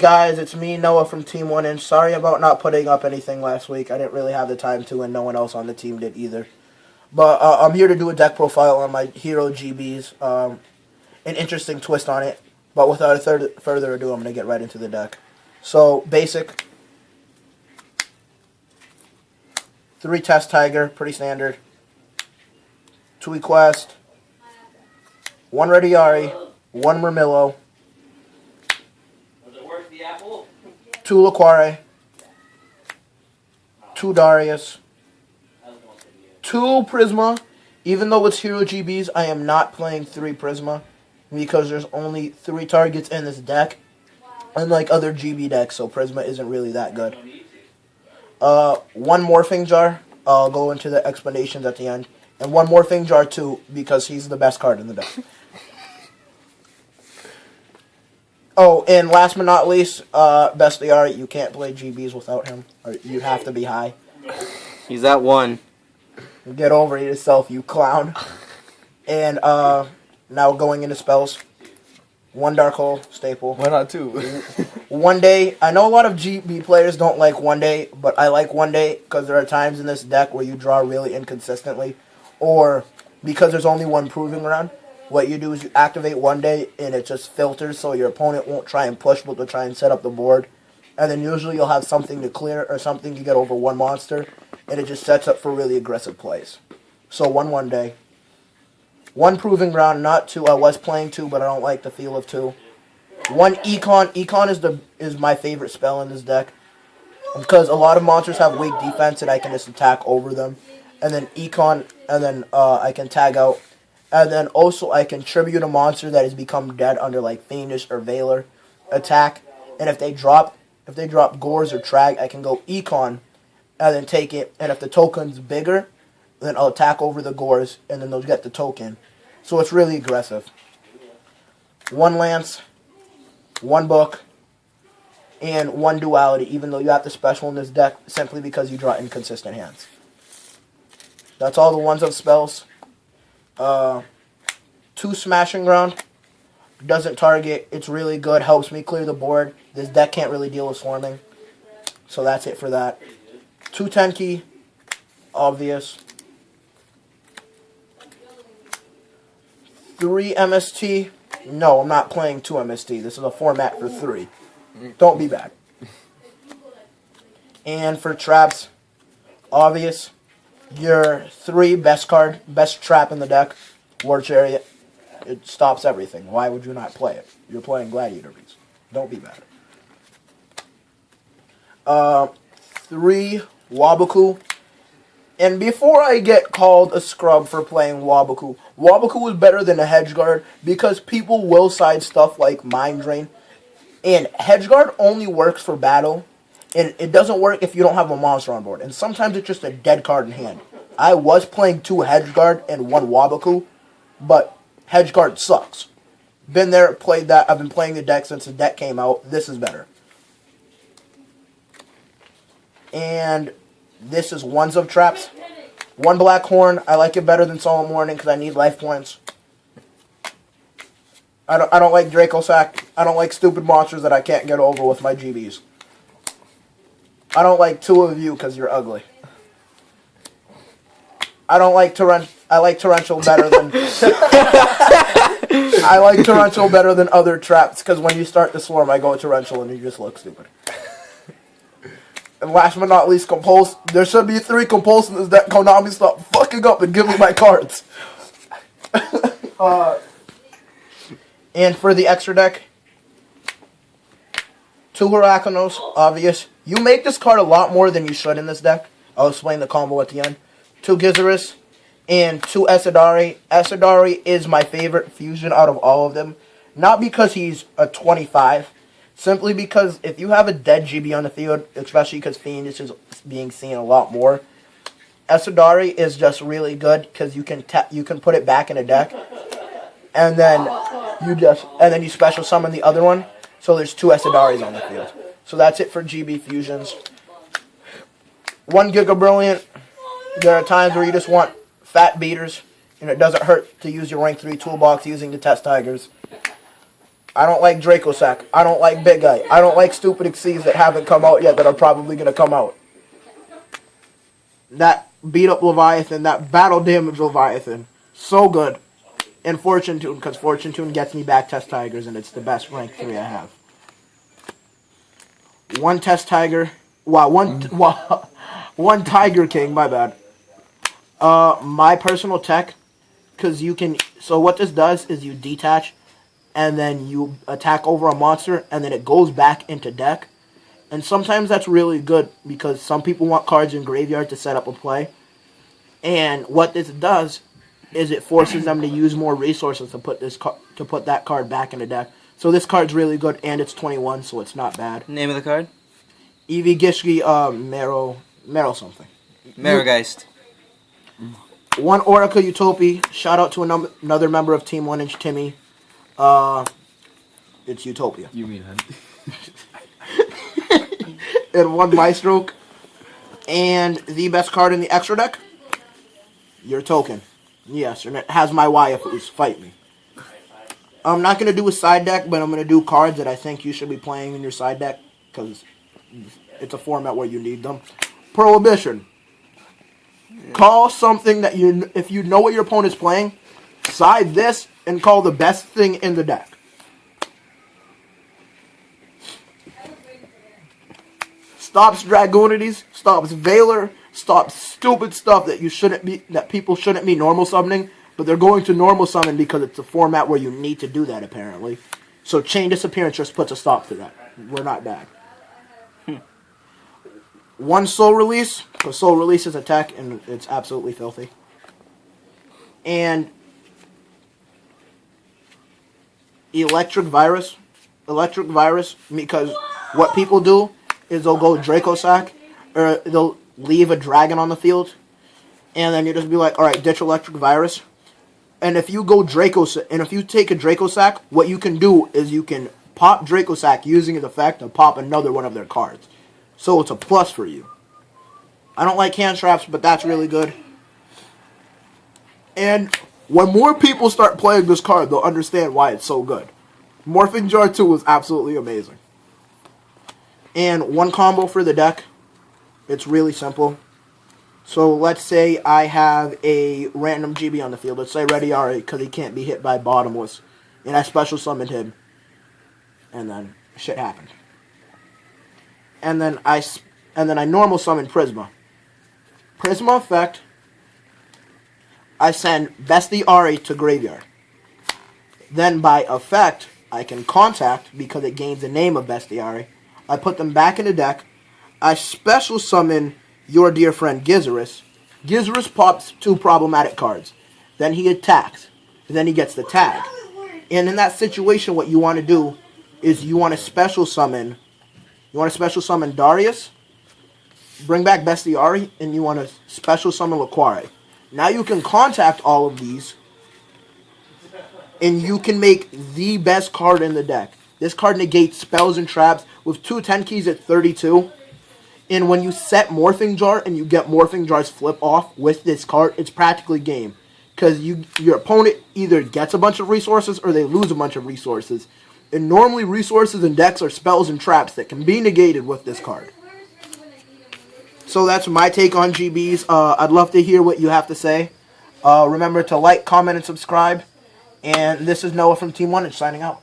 Guys, it's me, Noah from Team 1 Inch. Sorry about not putting up anything last week. I didn't really have the time to, and no one else on the team did either. But I'm here to do a deck profile on my Hero GBs. An interesting twist on it. But without further ado, I'm going to get right into the deck. So, basic. 3 Test Tiger, pretty standard. 2 Equest. 1 Rediari. 1 Murmillo. 2 Laquare, 2 Darius, 2 Prisma. Even though it's Hero GBs, I am not playing 3 Prisma because there's only 3 targets in this deck, unlike other GB decks, so Prisma isn't really that good. 1 Morphing Jar, I'll go into the explanations at the end, and 1 Morphing Jar too, because he's the best card in the deck. Oh, and last but not least, Bestiari, you can't play GBs without him. Or you have to be high. He's at 1. Get over yourself, you clown. And now going into spells. 1 Dark Hole, staple. Why not 2? 1 Day. I know a lot of GB players don't like 1 Day, but I like 1 Day because there are times in this deck where you draw really inconsistently. Or because there's only 1 proving round. What you do is you activate 1 Day, and it just filters so your opponent won't try and push, but they'll try and set up the board. And then usually you'll have something to clear or something to get over 1 monster, and it just sets up for really aggressive plays. So 1 Day. 1 Proving Ground, not 2. I was playing 2, but I don't like the feel of 2. 1 Econ. Econ is my favorite spell in this deck because a lot of monsters have weak defense, and I can just attack over them. And then Econ, and then I can tag out. And then also I can tribute a monster that has become dead under like Fiendish or Valor attack. And if they drop Gores or Trag, I can go Econ and then take it. And if the token's bigger, then I'll attack over the Gores and then they'll get the token. So it's really aggressive. 1 Lance, 1 Book, and 1 Duality, even though you have to special in this deck simply because you draw inconsistent hands. That's all the ones of spells. 2 Smashing Ground. Doesn't target. It's really good. Helps me clear the board. This deck can't really deal with swarming. So that's it for that. 2 Tenki. Obvious. 3 MST. No, I'm not playing 2 MST. This is a format for 3. Don't be bad. And for traps, obvious. Your 3 best trap in the deck, War Chariot. It stops everything. Why would you not play it? You're playing Gladiator beats. Don't be bad. 3 Waboku. And before I get called a scrub for playing Waboku, Waboku is better than a Hedge Guard because people will side stuff like Mind Drain. And Hedge Guard only works for battle. And it doesn't work if you don't have a monster on board. And sometimes it's just a dead card in hand. I was playing 2 Hedge Guard and 1 Waboku, but Hedge Guard sucks. Been there, played that. I've been playing the deck since the deck came out. This is better. And this is ones of traps. 1 Black Horn. I like it better than Solemn Warning because I need life points. I don't like Draco Sack. I don't like stupid monsters that I can't get over with my GBs. I don't like 2 of you because you're ugly. I like Torrential better than I like Torrential better than other traps because when you start to swarm, I go Torrential and you just look stupid. And last but not least, Compulse. There should be 3 Compulse in this deck. Konami, stop fucking up and give me my cards. And for the extra deck, 2 Huracanos, obvious. You make this card a lot more than you should in this deck. I'll explain the combo at the end. 2 Gizaris and 2 Esadari. Esadari is my favorite fusion out of all of them. Not because he's a 25. Simply because if you have a dead GB on the field, especially because Fiendish is being seen a lot more, Esadari is just really good because you can put it back in a deck. And then you special summon the other one. So there's 2 Esadaris on the field. So that's it for GB fusions. 1 Giga Brilliant. There are times where you just want fat beaters, and it doesn't hurt to use your rank 3 toolbox using the Test Tigers. I don't like Dracosack. I don't like Big Eye. I don't like stupid Xyz that haven't come out yet that are probably going to come out. That beat up Leviathan, that battle damage Leviathan, so good. And Fortune Tune, because Fortune Tune gets me back Test Tigers, and it's the best rank 3 I have. One Test Tiger, one Tiger King, my bad. My personal tech, because you can, so what this does is you detach, and then you attack over a monster, and then it goes back into deck. And sometimes that's really good, because some people want cards in graveyard to set up a play. And what this does is it forces them to use more resources to put that card back in the deck. So this card's really good, and it's 21, so it's not bad. Name of the card? Eevee Gishki, Meryl something. Marigeist. One Oracle Utopia. Shout out to another member of Team 1 Inch Timmy. It's Utopia. You mean Hunt? And one Maestro. And the best card in the extra deck? Your token. Yes, and it has my Waifus. Fight me. I'm not going to do a side deck, but I'm going to do cards that I think you should be playing in your side deck, because it's a format where you need them. Prohibition. Call something that if you know what your opponent's playing, side this and call the best thing in the deck. Stops Dragonities, stops Veiler, stops stupid stuff that people shouldn't be normal summoning, but they're going to normal summon because it's a format where you need to do that, apparently. So Chain Disappearance just puts a stop to that. We're not bad. One Soul Release, because Soul Release is a tech, and it's absolutely filthy. And Electric Virus. Electric Virus, because what people do is they'll go Dracosack, or they'll leave a dragon on the field, and then you just be like, alright, ditch Electric Virus. And if you go Dracosack, and if you take a Dracosack, what you can do is you can pop Dracosack using its effect to pop another one of their cards. So it's a plus for you. I don't like hand traps, but that's really good. And when more people start playing this card, they'll understand why it's so good. Morphing Jar 2 was absolutely amazing. And one combo for the deck. It's really simple. So let's say I have a random GB on the field. Let's say Gladiator, because he can't be hit by Bottomless. And I special summoned him. And then shit happened. And then I normal summon Prisma. Prisma effect. I send Bestiari to graveyard. Then by effect, I can contact, because it gains the name of Bestiari. I put them back in the deck. I special summon your dear friend Gizaris. Gizaris pops 2 problematic cards. Then he attacks. Then he gets the tag. And in that situation, what you want to do is you want to special summon. You want to special summon Darius, bring back Bestiari, and you want to special summon Laquare. Now you can contact all of these, and you can make the best card in the deck. This card negates spells and traps with 2 10 keys at 32. And when you set Morphing Jar and you get Morphing Jar's flip off with this card, it's practically game. Because your opponent either gets a bunch of resources or they lose a bunch of resources. And normally resources and decks are spells and traps that can be negated with this card. So that's my take on GBs. I'd love to hear what you have to say. Remember to like, comment, and subscribe. And this is Noah from Team 1 signing out.